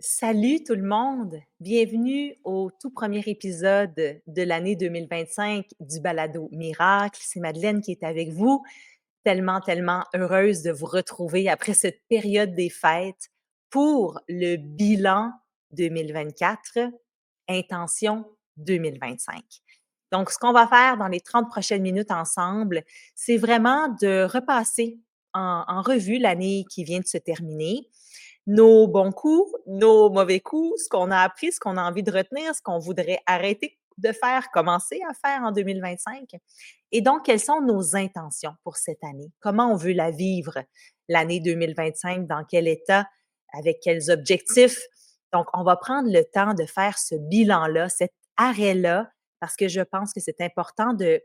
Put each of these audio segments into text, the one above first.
Salut tout le monde! Bienvenue au tout premier épisode de l'année 2025 du Balado Miracle. C'est Madeleine qui est avec vous. Tellement heureuse de vous retrouver après cette période des fêtes pour le bilan 2024, intention 2025. Donc, ce qu'on va faire dans les 30 prochaines minutes ensemble, c'est vraiment de repasser en revue l'année qui vient de se terminer, nos bons coups, nos mauvais coups, ce qu'on a appris, ce qu'on a envie de retenir, ce qu'on voudrait arrêter de faire, commencer à faire en 2025. Et donc, quelles sont nos intentions pour cette année? Comment on veut la vivre, l'année 2025? Dans quel état? Avec quels objectifs? Donc, on va prendre le temps de faire ce bilan-là, cet arrêt-là, parce que je pense que c'est important de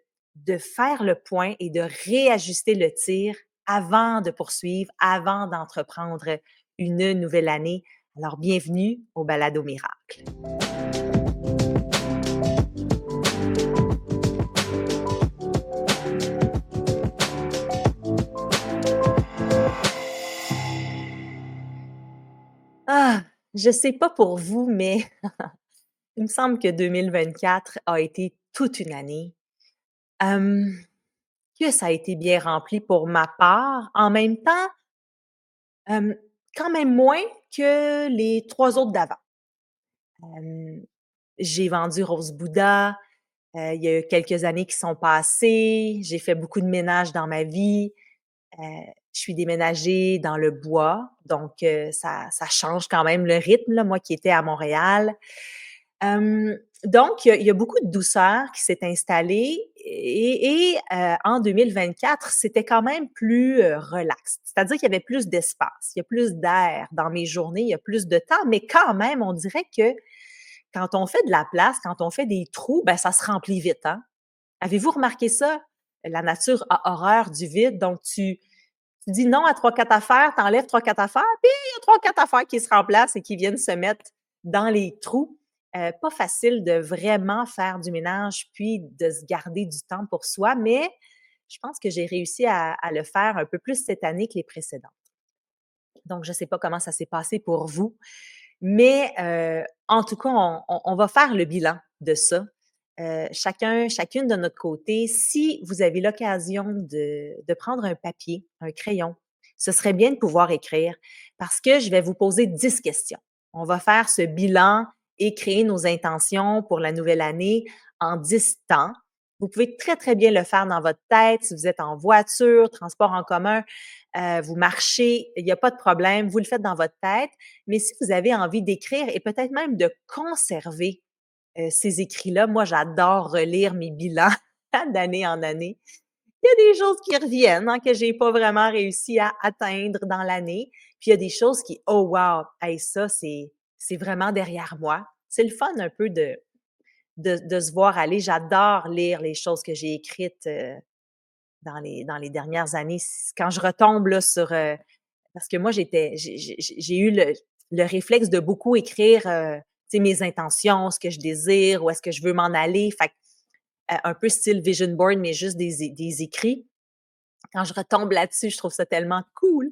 faire le point et de réajuster le tir avant de poursuivre, avant d'entreprendre une nouvelle année. Alors, bienvenue au Balado Miracle. Ah, je sais pas pour vous, mais il me semble que 2024 a été toute une année. Hem, que ça a été bien rempli pour ma part. En même temps, hem, quand même moins que les 3 autres d'avant. Hem, j'ai vendu Rose Bouddha, il y a eu quelques années qui sont passées, j'ai fait beaucoup de ménage dans ma vie. Heu, je suis déménagée dans le bois, donc ça change quand même le rythme, là, moi qui étais à Montréal. Donc il y a beaucoup de douceur qui s'est installée et en 2024, c'était quand même plus, relax. C'est-à-dire qu'il y avait plus d'espace, il y a plus d'air dans mes journées, il y a plus de temps, mais quand même, on dirait que quand on fait de la place, quand on fait des trous, ben ça se remplit vite, hein? Avez-vous remarqué ça? La nature a horreur du vide, donc tu dis non à 3-4 affaires, tu enlèves 3-4 affaires, puis il y a 3-4 affaires qui se remplacent et qui viennent se mettre dans les trous. Pas facile de vraiment faire du ménage, puis de se garder du temps pour soi, mais je pense que j'ai réussi à le faire un peu plus cette année que les précédentes. Donc je ne sais pas comment ça s'est passé pour vous, mais en tout cas, on va faire le bilan de ça. Chacune de notre côté, si vous avez l'occasion de prendre un papier, un crayon, ce serait bien de pouvoir écrire parce que je vais vous poser 10 questions. On va faire ce bilan et créer nos intentions pour la nouvelle année en 10 temps. Vous pouvez très bien le faire dans votre tête si vous êtes en voiture, transport en commun, vous marchez, il n'y a pas de problème, vous le faites dans votre tête. Mais si vous avez envie d'écrire et peut-être même de conserver ces écrits-là, moi, j'adore relire mes bilans d'année en année. Il y a des choses qui reviennent, hein, que j'ai pas vraiment réussi à atteindre dans l'année. Puis il y a des choses qui, oh wow, hey, ça, c'est vraiment derrière moi. C'est le fun un peu de se voir aller. J'adore lire les choses que j'ai écrites dans les dernières années. Quand je retombe là, sur parce que moi, j'ai eu le réflexe de beaucoup écrire, tu sais, mes intentions, ce que je désire, où est-ce que je veux m'en aller. Fait que, un peu style vision board, mais juste des écrits. Quand je retombe là-dessus, je trouve ça tellement cool.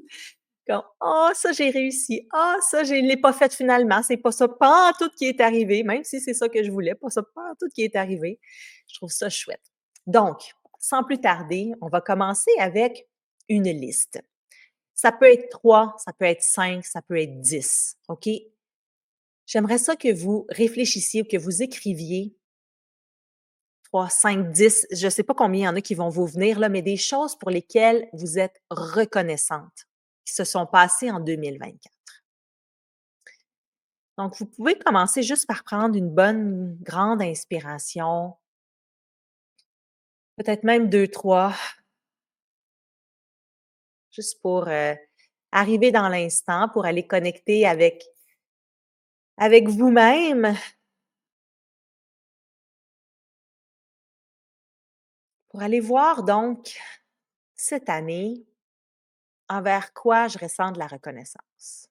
Comme: «Oh, ça, j'ai réussi. Ah, ça, je l'ai pas fait finalement. C'est pas ça pantoute qui est arrivé», même si c'est ça que je voulais, pas ça pantoute qui est arrivé. Je trouve ça chouette. Donc, sans plus tarder, on va commencer avec une liste. Ça peut être 3, ça peut être 5, ça peut être 10, OK? J'aimerais ça que vous réfléchissiez, que vous écriviez 3, 5, 10, je ne sais pas combien il y en a qui vont vous venir là, mais des choses pour lesquelles vous êtes reconnaissante, qui se sont passées en 2024. Donc, vous pouvez commencer juste par prendre une bonne grande inspiration, peut-être même 2, 3, juste pour, arriver dans l'instant, pour aller connecter avec vous-même, pour aller voir donc cette année, envers quoi je ressens de la reconnaissance?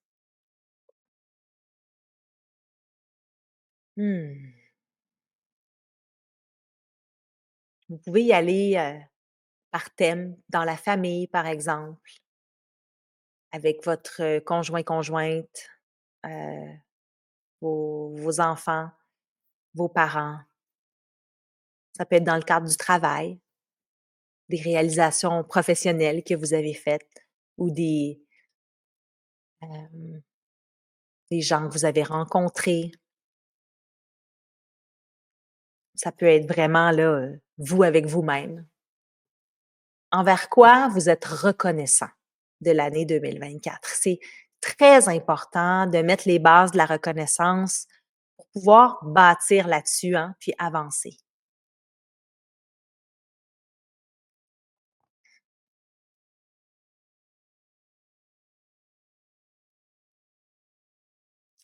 Mmh. Vous pouvez y aller, par thème, dans la famille, par exemple, avec votre, conjoint, conjointe. vos enfants, vos parents. Ça peut être dans le cadre du travail, des réalisations professionnelles que vous avez faites ou hem, des gens que vous avez rencontrés. Ça peut être vraiment là, vous avec vous-même. Envers quoi vous êtes reconnaissant de l'année 2024? C'est très important de mettre les bases de la reconnaissance pour pouvoir bâtir là-dessus, hein, puis avancer.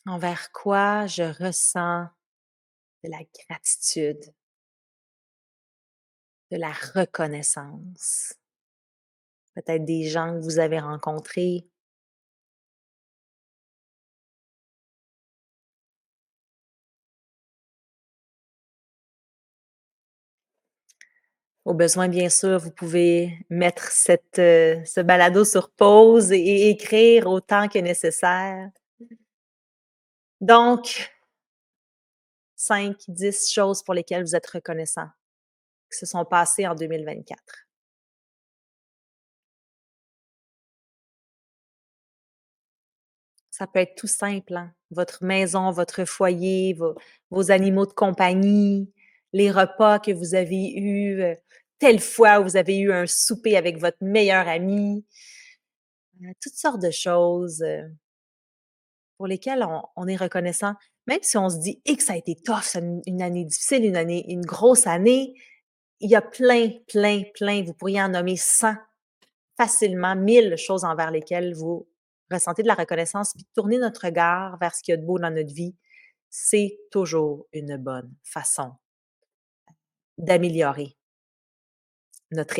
Envers quoi je ressens de la gratitude, de la reconnaissance. Peut-être des gens que vous avez rencontrés. Au besoin, bien sûr, vous pouvez mettre ce balado sur pause et écrire autant que nécessaire. Donc, 5, 10 choses pour lesquelles vous êtes reconnaissant, qui se sont passées en 2024. Ça peut être tout simple, hein, votre maison, votre foyer, vos animaux de compagnie, les repas que vous avez eus, telle fois où vous avez eu un souper avec votre meilleur ami, toutes sortes de choses, pour lesquelles on est reconnaissant. Même si on se dit: «Et que ça a été tough, c'est une année difficile, une grosse année», il y a plein, plein, plein, vous pourriez en nommer 100 facilement, 1000 choses envers lesquelles vous ressentez de la reconnaissance, puis tourner notre regard vers ce qu'il y a de beau dans notre vie, c'est toujours une bonne façon d'améliorer notre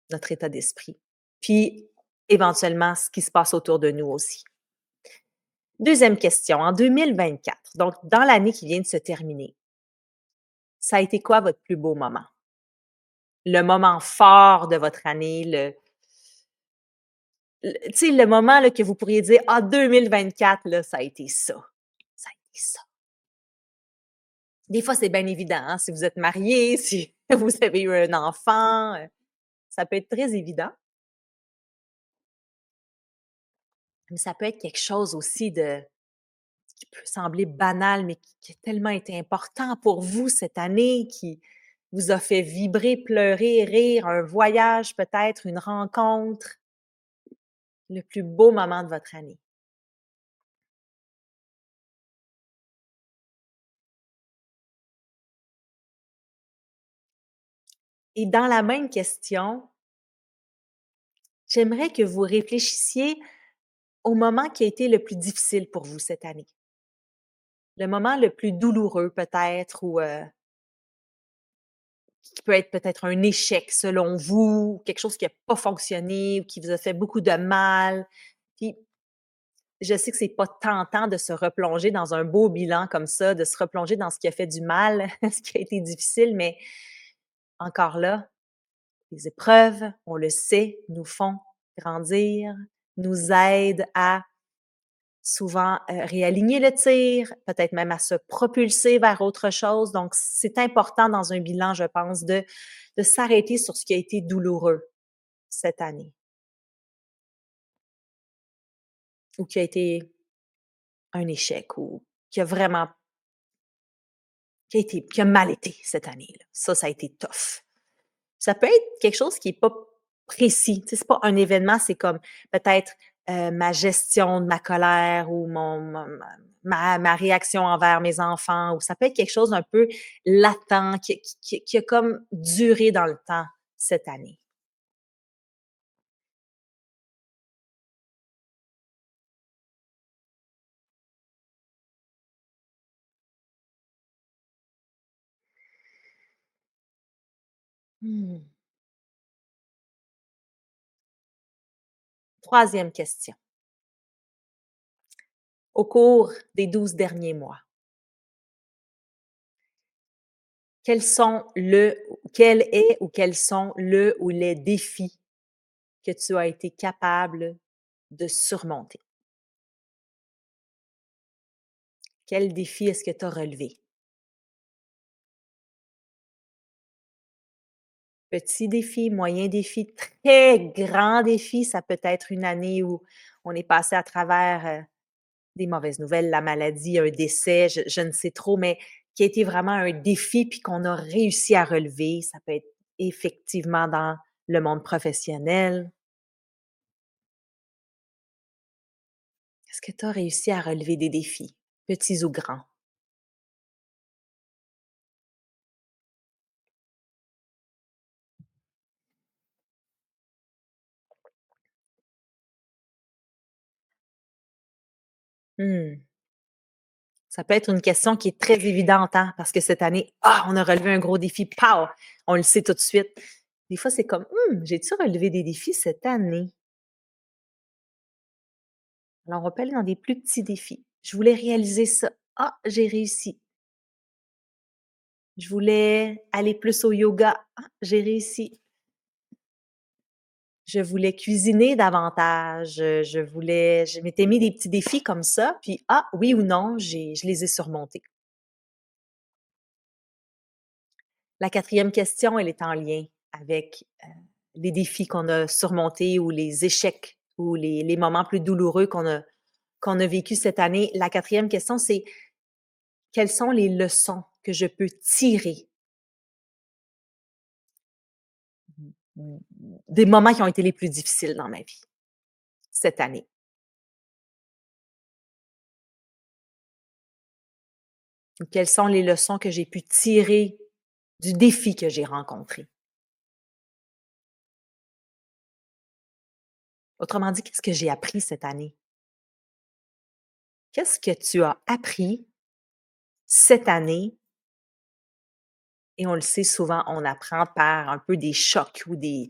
notre état d'esprit, puis éventuellement ce qui se passe autour de nous aussi. Deuxième question, en 2024, donc dans l'année qui vient de se terminer, ça a été quoi votre plus beau moment? Le moment fort de votre année, tu sais, le moment là, que vous pourriez dire: «Ah, 2024, là, ça a été ça. Ça a été ça». Des fois, c'est bien évident, hein, si vous êtes marié, si vous avez eu un enfant, ça peut être très évident, mais ça peut être quelque chose aussi de qui peut sembler banal, mais qui a tellement été important pour vous cette année, qui vous a fait vibrer, pleurer, rire, un voyage peut-être, une rencontre, le plus beau moment de votre année. Et dans la même question, j'aimerais que vous réfléchissiez au moment qui a été le plus difficile pour vous cette année. Le moment le plus douloureux peut-être ou, qui peut être peut-être un échec selon vous, quelque chose qui a pas fonctionné ou qui vous a fait beaucoup de mal. Puis je sais que c'est pas tentant de se replonger dans un beau bilan comme ça, de se replonger dans ce qui a fait du mal, ce qui a été difficile, mais encore là, les épreuves, on le sait, nous font grandir, nous aident à souvent, réaligner le tir, peut-être même à se propulser vers autre chose. Donc c'est important dans un bilan, je pense, de s'arrêter sur ce qui a été douloureux cette année ou qui a été un échec ou qui a vraiment qui a mal été cette année, là. Ça a été tough. Ça peut être quelque chose qui est pas précis, tu sais, c'est pas un événement, c'est comme peut-être, ma gestion de ma colère ou ma réaction envers mes enfants ou ça peut être quelque chose d'un peu latent qui a comme duré dans le temps cette année. Mmh. 3e question. Au cours des 12 derniers mois, quels sont quel est ou quels sont le ou les défis que tu as été capable de surmonter? Quel défi est-ce que tu as relevé? Petit défi, moyen défi, très grand défi, ça peut être une année où on est passé à travers, des mauvaises nouvelles, la maladie, un décès, je ne sais trop, mais qui a été vraiment un défi puis qu'on a réussi à relever. Ça peut être effectivement dans le monde professionnel. Est-ce que tu as réussi à relever des défis, petits ou grands? Mmh. Ça peut être une question qui est très évidente, hein, parce que cette année, ah, on a relevé un gros défi, pow! On le sait tout de suite. Des fois, c'est comme, j'ai-tu relevé des défis cette année? Alors, on peut aller dans des plus petits défis. Je voulais réaliser ça. Ah, j'ai réussi. Je voulais aller plus au yoga. Ah, j'ai réussi. Je voulais cuisiner davantage. Je m'étais mis des petits défis comme ça, puis ah, oui ou non, je les ai surmontés. La quatrième question, elle est en lien avec, les défis qu'on a surmontés ou les échecs ou les moments plus douloureux qu'on a vécus cette année. La quatrième question, c'est: quelles sont les leçons que je peux tirer des moments qui ont été les plus difficiles dans ma vie cette année? Ou quelles sont les leçons que j'ai pu tirer du défi que j'ai rencontré? Autrement dit, qu'est-ce que j'ai appris cette année? Qu'est-ce que tu as appris cette année? Et on le sait souvent, on apprend par un peu des chocs ou des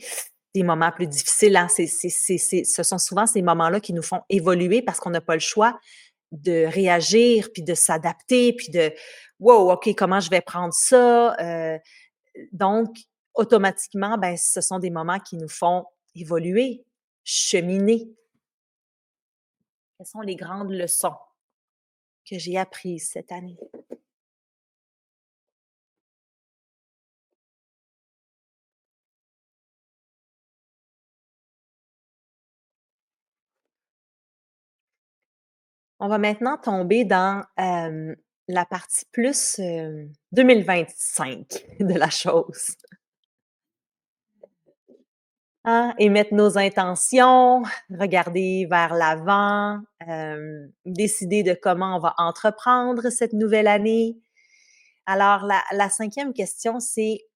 moments plus difficiles, hein. Ce sont souvent ces moments-là qui nous font évoluer parce qu'on n'a pas le choix de réagir, puis de s'adapter, puis de: «Wow, OK, comment je vais prendre ça?» Donc automatiquement, ben, ce sont des moments qui nous font évoluer, cheminer. Quelles sont les grandes leçons que j'ai apprises cette année? On va maintenant tomber dans, la partie plus, 2025 de la chose. Hein, émettre nos intentions, regarder vers l'avant, décider de comment on va entreprendre cette nouvelle année. Alors la 5e question, c'est,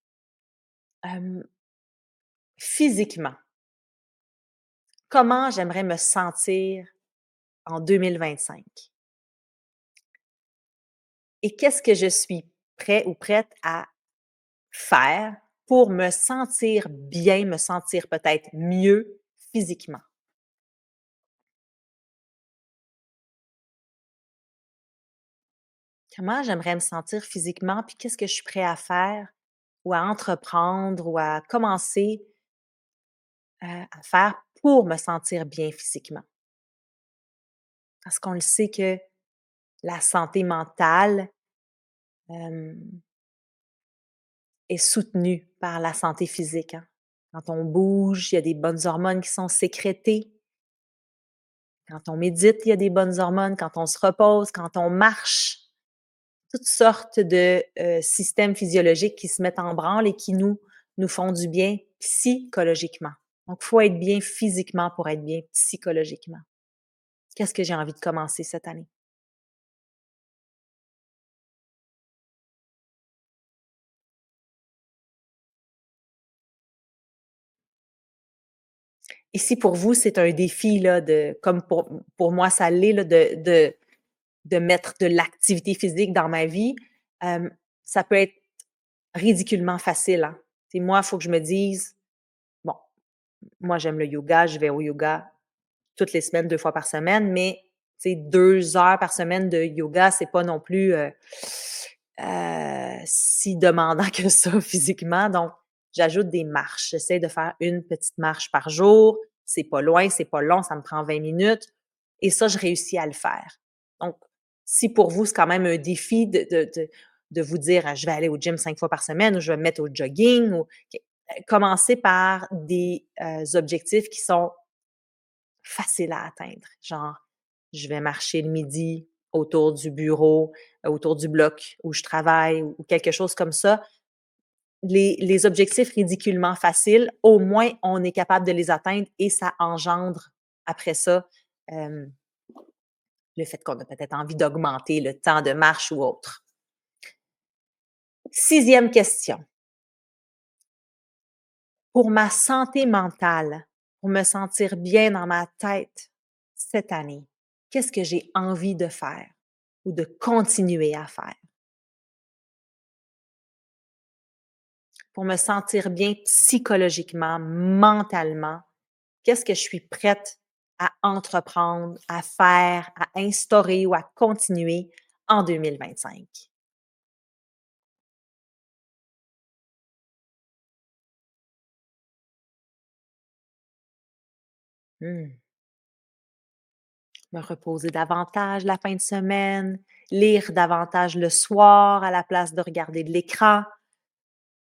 hem, physiquement, comment j'aimerais me sentir en 2025? Et qu'est-ce que je suis prêt ou prête à faire pour me sentir bien, me sentir peut-être mieux physiquement? Comment j'aimerais me sentir physiquement, puis qu'est-ce que je suis prêt à faire ou à entreprendre ou à commencer, à faire pour me sentir bien physiquement? Parce qu'on le sait que la santé mentale, hem, est soutenue par la santé physique, hein. Quand on bouge, il y a des bonnes hormones qui sont sécrétées. Quand on médite, il y a des bonnes hormones. Quand on se repose, quand on marche, toutes sortes de, systèmes physiologiques qui se mettent en branle et qui nous font du bien psychologiquement. Donc, il faut être bien physiquement pour être bien psychologiquement. Qu'est-ce que j'ai envie de commencer cette année? Et si pour vous, c'est un défi là de comme pour moi ça l'est là de mettre de l'activité physique dans ma vie, hem, ça peut être ridiculement facile, hein. Tu moi, il faut que je me dise: «Bon, moi j'aime le yoga, je vais au yoga toutes les semaines, 2 fois par semaine, mais tu sais 2 heures par semaine de yoga, c'est pas non plus, si demandant que ça physiquement, donc j'ajoute des marches. J'essaie de faire une petite marche par jour. C'est pas loin, c'est pas long, ça me prend 20 minutes et ça, je réussis à le faire. Donc Si pour vous, c'est quand même un défi de vous dire: «Ah, je vais aller au gym 5 fois par semaine ou je vais me mettre au jogging» ou commencez par des, objectifs qui sont faciles à atteindre. Genre, je vais marcher le midi autour du bureau, autour du bloc où je travaille ou quelque chose comme ça. Les objectifs ridiculement faciles, au moins on est capable de les atteindre et ça engendre après ça, hem, le fait qu'on a peut-être envie d'augmenter le temps de marche ou autre. Sixième question, pour ma santé mentale, pour me sentir bien dans ma tête cette année, qu'est-ce que j'ai envie de faire ou de continuer à faire? Pour me sentir bien psychologiquement, mentalement, qu'est-ce que je suis prête à entreprendre, à faire, à instaurer ou à continuer en 2025? Mmh. Me reposer davantage la fin de semaine, lire davantage le soir à la place de regarder de l'écran,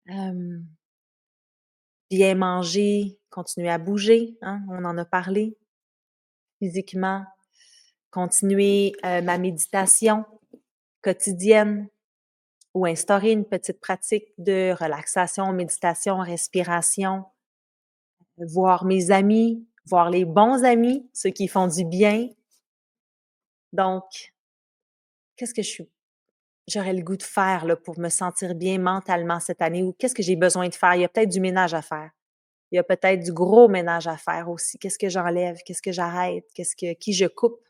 hem, bien manger, continuer à bouger, hein, on en a parlé, physiquement, continuer, ma méditation quotidienne ou instaurer une petite pratique de relaxation, méditation, respiration, voir mes amis, voir les bons amis, ceux qui font du bien. Donc, qu'est-ce que j'aurais le goût de faire là, pour me sentir bien mentalement cette année ou qu'est-ce que j'ai besoin de faire? Il y a peut-être du ménage à faire. Il y a peut-être du gros ménage à faire aussi. Qu'est-ce que j'enlève? Qu'est-ce que j'arrête? Qui je coupe?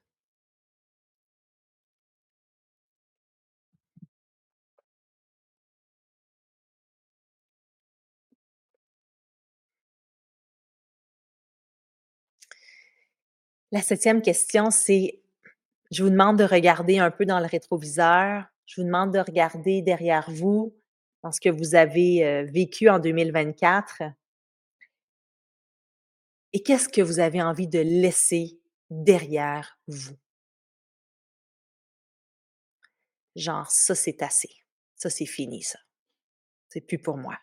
La septième question, c'est, je vous demande de regarder un peu dans le rétroviseur. Je vous demande de regarder derrière vous, dans ce que vous avez, vécu en 2024 et qu'est-ce que vous avez envie de laisser derrière vous? Genre ça, c'est assez. Ça, c'est fini ça. C'est plus pour moi.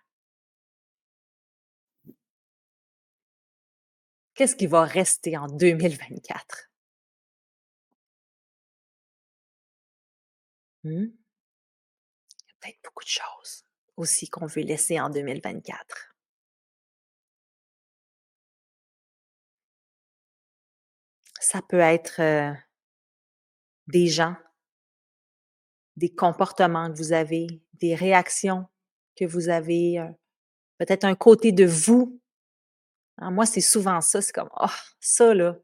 Qu'est-ce qui va rester en 2024? Mmh? Il y a peut-être beaucoup de choses aussi qu'on veut laisser en 2024. Ça peut être, des gens, des comportements que vous avez, des réactions que vous avez, peut-être un côté de vous. Hein, moi, c'est souvent ça, c'est comme: «Ah, ça là,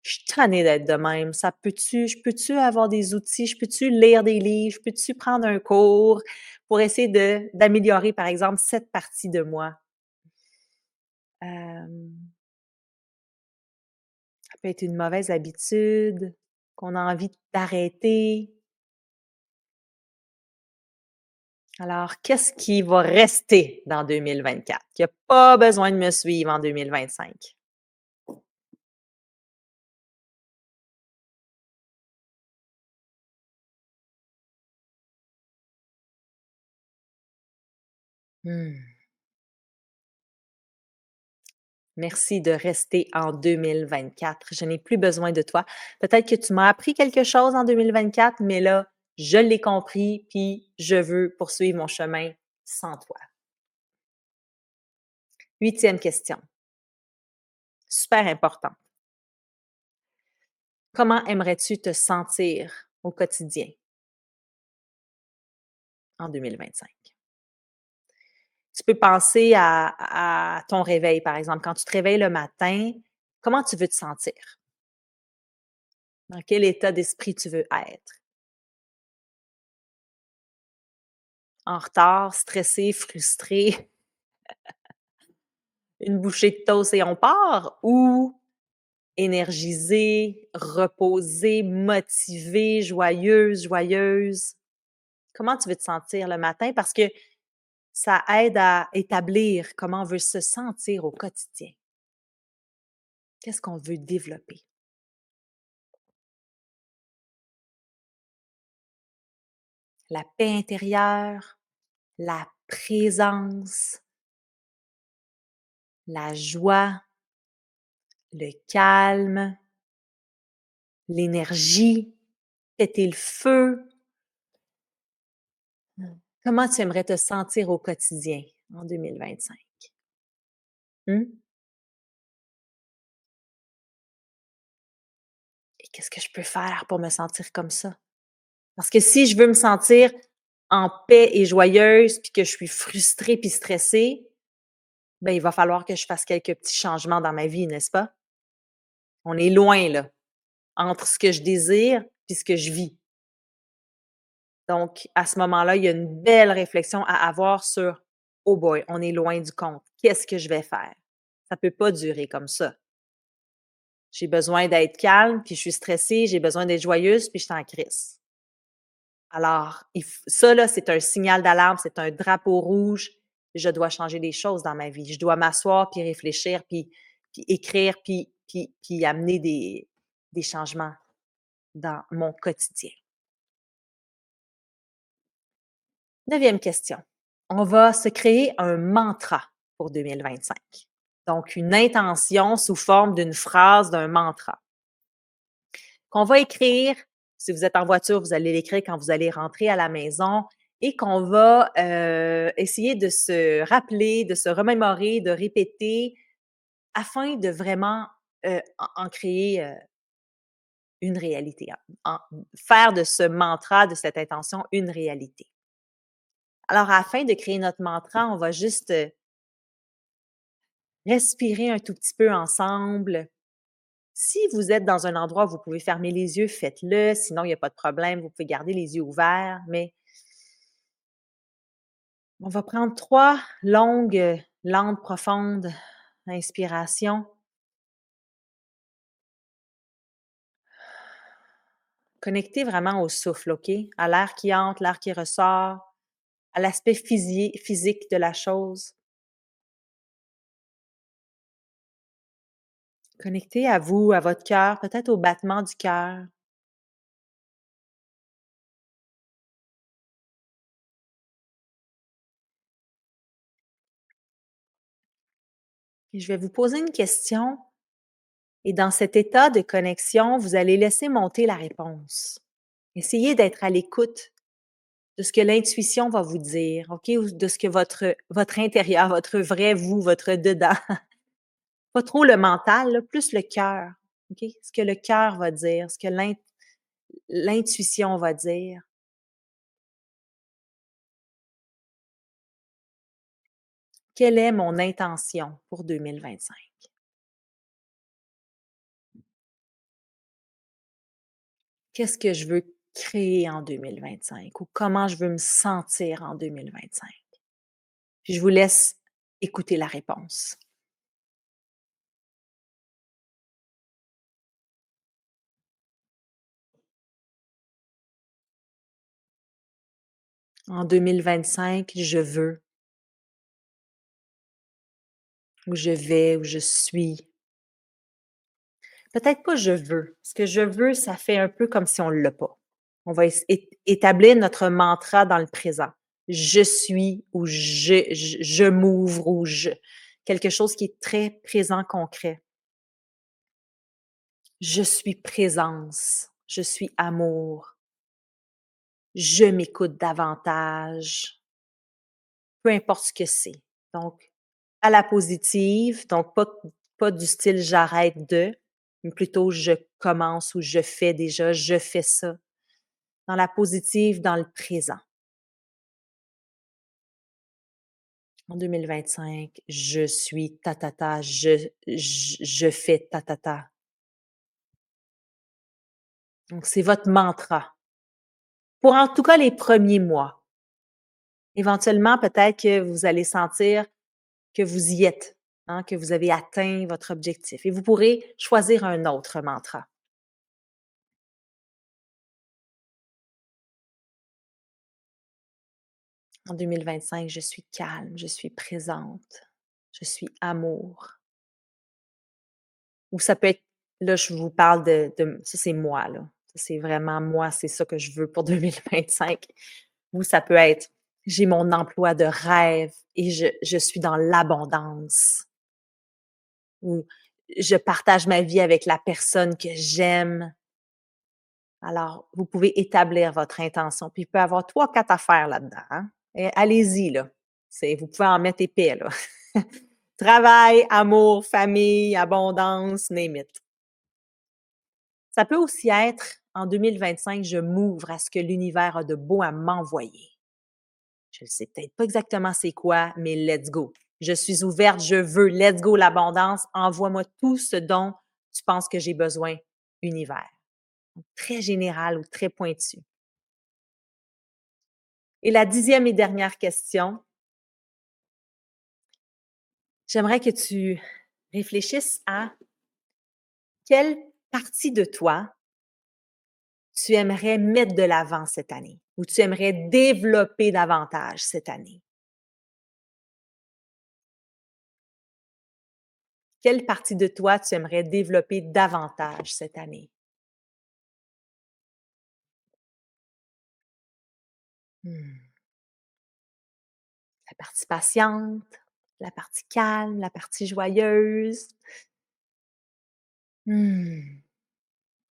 je suis tannée d'être de même. Ça peux-tu je peux-tu avoir des outils? Je peux-tu lire des livres? Je peux-tu prendre un cours pour essayer d'améliorer, par exemple, cette partie de moi?» Hem, ça peut être une mauvaise habitude qu'on a envie d'arrêter. Alors, qu'est-ce qui va rester dans 2024? Qui a pas besoin de me suivre en 2025? Mmh. Merci de rester en 2024. Je n'ai plus besoin de toi. Peut-être que tu m'as appris quelque chose en 2024, mais là, je l'ai compris, puis je veux poursuivre mon chemin sans toi. Huitième question, super important. Comment aimerais-tu te sentir au quotidien en 2025? Tu peux penser à ton réveil, par exemple. Quand tu te réveilles le matin, comment tu veux te sentir? Dans quel état d'esprit tu veux être? En retard, stressé, frustré, une bouchée de toast et on part? Ou énergisé, reposé, motivé, joyeuse, joyeuse? Comment tu veux te sentir le matin? Parce que ça aide à établir comment on veut se sentir au quotidien. Qu'est-ce qu'on veut développer? la paix intérieure, la présence, la joie, le calme, l'énergie, péter le feu. Comment tu aimerais te sentir au quotidien en 2025? Mmh? Et qu'est-ce que je peux faire pour me sentir comme ça? Parce que si je veux me sentir en paix et joyeuse, puis que je suis frustrée puis stressée, ben, il va falloir que je fasse quelques petits changements dans ma vie, n'est-ce pas? On est loin là, entre ce que je désire puis ce que je vis. Donc à ce moment-là, il y a une belle réflexion à avoir sur: «Oh boy, on est loin du compte. Qu'est-ce que je vais faire?» Ça peut pas durer comme ça. J'ai besoin d'être calme, puis je suis stressée, j'ai besoin d'être joyeuse, puis je suis en crise. Alors, il f ça là, c'est un signal d'alarme, c'est un drapeau rouge. Je dois changer des choses dans ma vie. Je dois m'asseoir, puis réfléchir, puis écrire, puis amener des changements dans mon quotidien. 9e question. On va se créer un mantra pour 2025. Donc une intention sous forme d'une phrase, d'un mantra qu'on va écrire. Si vous êtes en voiture, vous allez l'écrire quand vous allez rentrer à la maison et qu'on va, essayer de se rappeler, de se remémorer, de répéter afin de vraiment, en créer, une réalité, faire de ce mantra, de cette intention, une réalité. Alors afin de créer notre mantra, on va juste, respirer un tout petit peu ensemble. Si vous êtes dans un endroit où vous pouvez fermer les yeux, faites-le, sinon il y a pas de problème, vous pouvez garder les yeux ouverts, mais on va prendre 3 longues, lentes, profondes inspirations. Connectez vraiment au souffle, OK? À l'air qui entre, l'air qui ressort, à l'aspect physique de la chose. Connectez à vous, à votre cœur, peut-être au battement du cœur. Et je vais vous poser une question et dans cet état de connexion, vous allez laisser monter la réponse. Essayez d'être à l'écoute de ce que l'intuition va vous dire, OK? Ou de ce que votre intérieur, votre vrai vous, votre dedans. Pas trop le mental, là, plus le cœur, OK? Ce que le cœur va dire, ce que l'intuition va dire. Quelle est mon intention pour 2025? Qu'est-ce que je veux créer en 2025 ou comment je veux me sentir en 2025? Puis je vous laisse écouter la réponse. En 2025, je veux, ou je vais, ou je suis. Peut-être pas «je veux», parce que «je veux», ça fait un peu comme si on l'a pas. On va établir notre mantra dans le présent. «Je suis» ou «je m'ouvre» ou «je» quelque chose qui est très présent, concret. Je suis présence, je suis amour, je m'écoute davantage, peu importe ce que c'est. Donc, à la positive, donc pas du style «j'arrête de», mais plutôt «je commence» ou «je fais déjà», «je fais ça». Dans la positive, dans le présent. En 2025, je suis ta ta ta, je fais ta ta ta. Donc c'est votre mantra. Pour en tout cas les premiers mois. Éventuellement, peut-être que vous allez sentir que vous y êtes, hein, que vous avez atteint votre objectif et vous pourrez choisir un autre mantra. En 2025, je suis calme, je suis présente, je suis amour. Ou ça peut être là, je vous parle de ça, c'est moi, là. Ça, c'est vraiment moi, c'est ça que je veux pour 2025. ou ça peut être: «J'ai mon emploi de rêve et je suis dans l'abondance», ou «Je partage ma vie avec la personne que j'aime». Alors, vous pouvez établir votre intention, puis il peut y avoir 3-4 affaires là-dedans, hein, et allez-y là. Vous pouvez en mettre épais là. Travail, amour, famille, abondance, name it. Ça peut aussi être: «En 2025, je m'ouvre à ce que l'univers a de beau à m'envoyer». Je ne sais peut-être pas exactement c'est quoi, mais let's go. Je suis ouverte, je veux, let's go l'abondance, envoie-moi tout ce dont tu penses que j'ai besoin, univers. Très général ou très pointu. Et la 10e et dernière question, j'aimerais que tu réfléchisses à quelle partie de toi tu aimerais mettre de l'avant cette année ou tu aimerais développer davantage cette année? Quelle partie de toi tu aimerais développer davantage cette année? Mmh. La partie patiente, la partie calme, la partie joyeuse? Mmh.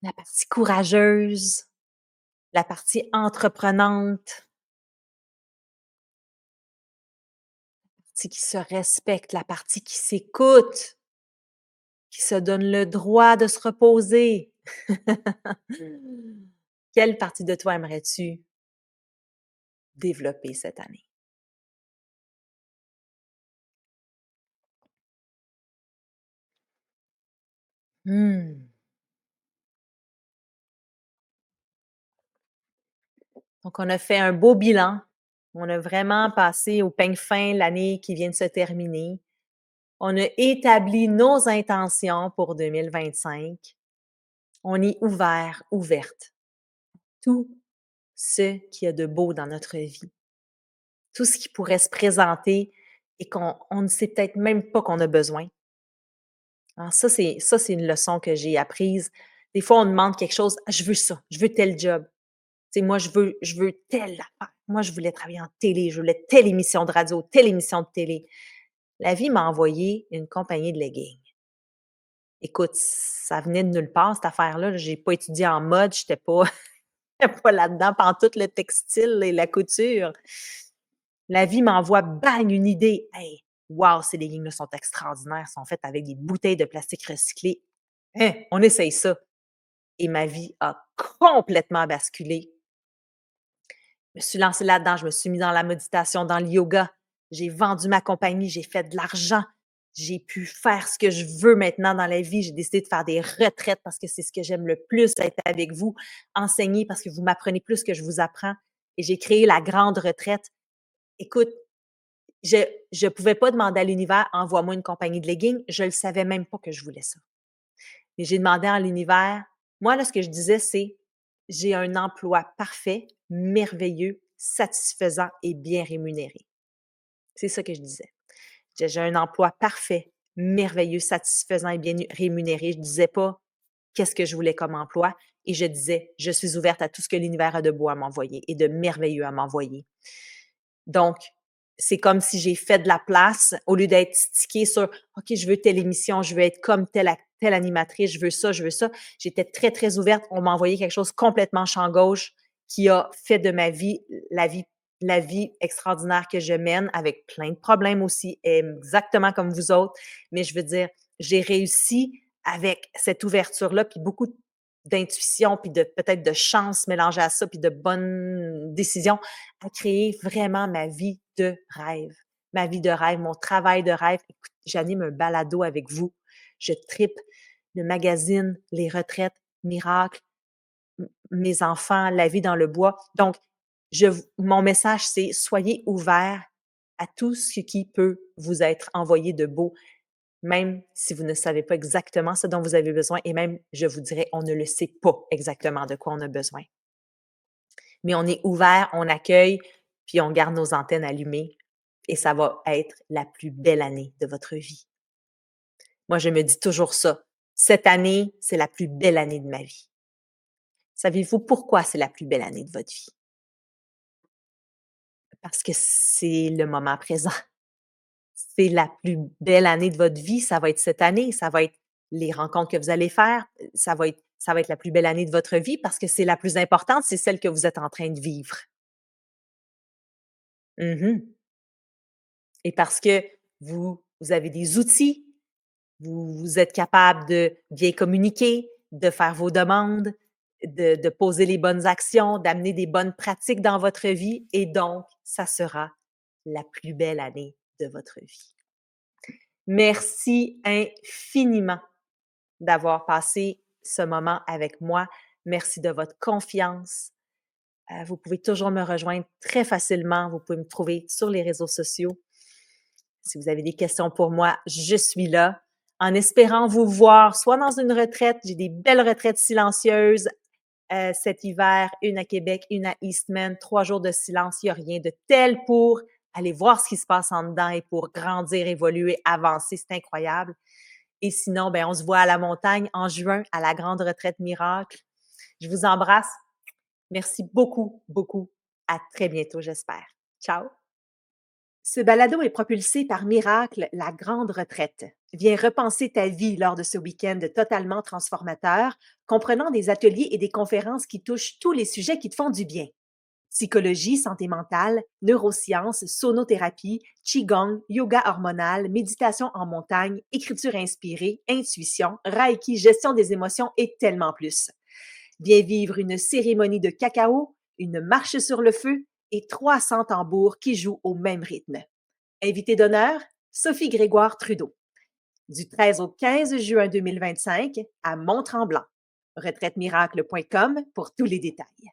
La partie courageuse, la partie entreprenante, la partie qui se respecte, la partie qui s'écoute, qui se donne le droit de se reposer. Quelle partie de toi aimerais-tu développer cette année? Mmh. Donc, on a fait un beau bilan. On a vraiment passé au peigne fin l'année qui vient de se terminer. On a établi nos intentions pour 2025. On est ouvert, ouverte. Tout ce qu'il y a de beau dans notre vie, tout ce qui pourrait se présenter et qu'on ne sait peut-être même pas qu'on a besoin. Alors ça, c'est une leçon que j'ai apprise. Des fois, on demande quelque chose: «Ah, je veux ça, je veux tel job». Tu sais, moi, je veux telle affaire. Moi, je voulais travailler en télé, je voulais telle émission de radio, telle émission de télé. La vie m'a envoyé une compagnie de leggings. Écoute, ça venait de nulle part cette affaire-là, là. J'ai pas étudié en mode, j'étais pas j'étais pas là-dedans pantoute, le textile et la couture. La vie m'envoie bang une idée. Hey, wow, ces leggings-là sont extraordinaires, sont faits avec des bouteilles de plastique recyclées. Hein, on essaye ça. Et ma vie a complètement basculé. Je me suis lancée là-dedans, je me suis mis dans la méditation, dans le yoga. J'ai vendu ma compagnie, j'ai fait de l'argent. J'ai pu faire ce que je veux maintenant dans la vie. J'ai décidé de faire des retraites parce que c'est ce que j'aime le plus, être avec vous, enseigner parce que vous m'apprenez plus que je vous apprends. Et j'ai créé la grande retraite. Écoute, je je pouvais pas demander à l'univers: «Envoie-moi une compagnie de leggings». Je le savais même pas que je voulais ça. Mais j'ai demandé à l'univers, moi là, ce que je disais, c'est: «J'ai un emploi parfait, merveilleux, satisfaisant et bien rémunéré». C'est ça que je disais. J'ai un emploi parfait, merveilleux, satisfaisant et bien rémunéré. Je disais pas qu'est-ce que je voulais comme emploi et je disais: «Je suis ouverte à tout ce que l'univers a de beau à m'envoyer et de merveilleux à m'envoyer». Donc, c'est comme si j'ai fait de la place au lieu d'être stickée sur: «OK, je veux telle émission, je veux être comme telle animatrice, je veux ça, je veux ça». J'étais très, très ouverte. On m'a envoyé quelque chose complètement champ gauche qui a fait de ma vie la vie extraordinaire que je mène avec plein de problèmes aussi, exactement comme vous autres. Mais je veux dire, j'ai réussi avec cette ouverture-là, puis beaucoup d'intuition, puis de peut-être de chance mélangée à ça, puis de bonnes décisions, à créer vraiment ma vie de rêve. Ma vie de rêve, mon travail de rêve. Écoute, j'anime un balado avec vous. Je tripe le magazine, les retraites, miracles, mes enfants, la vie dans le bois. Donc, mon message, c'est soyez ouverts à tout ce qui peut vous être envoyé de beau, même si vous ne savez pas exactement ce dont vous avez besoin et même, je vous dirais, on ne le sait pas exactement de quoi on a besoin. Mais on est ouvert, on accueille, puis on garde nos antennes allumées et ça va être la plus belle année de votre vie. Moi, je me dis toujours ça. Cette année, c'est la plus belle année de ma vie. Savez-vous pourquoi c'est la plus belle année de votre vie? parce que c'est le moment présent. C'est la plus belle année de votre vie, ça va être cette année, ça va être les rencontres que vous allez faire, ça va être la plus belle année de votre vie parce que c'est la plus importante, c'est celle que vous êtes en train de vivre. Mmh. Et parce que vous avez des outils, vous êtes capable de bien communiquer, de faire vos demandes, de poser les bonnes actions, d'amener des bonnes pratiques dans votre vie et donc ça sera la plus belle année de votre vie. Merci infiniment d'avoir passé ce moment avec moi. Merci de votre confiance. Vous pouvez toujours me rejoindre très facilement. Vous pouvez me trouver sur les réseaux sociaux. Si vous avez des questions pour moi, je suis là. En espérant vous voir soit dans une retraite, j'ai des belles retraites silencieuses cet hiver, une à Québec, une à Eastman, 3 jours de silence. Il n'y a rien de tel pour aller voir ce qui se passe en dedans et pour grandir, évoluer, avancer. C'est incroyable. Et sinon, ben, on se voit à la montagne en juin à la grande retraite miracle. Je vous embrasse. Merci beaucoup, beaucoup. À très bientôt, j'espère. Ciao. Ce balado est propulsé par Miracle, la grande retraite. Viens repenser ta vie lors de ce week-end totalement transformateur, comprenant des ateliers et des conférences qui touchent tous les sujets qui te font du bien. Psychologie, santé mentale, neurosciences, sonothérapie, qigong, yoga hormonal, méditation en montagne, écriture inspirée, intuition, reiki, gestion des émotions et tellement plus. Viens vivre une cérémonie de cacao, une marche sur le feu et 300 tambours qui jouent au même rythme. Invité d'honneur, Sophie Grégoire Trudeau. Du 13 au 15 juin 2025 à Mont-Tremblant. Retraite-miracle.com pour tous les détails.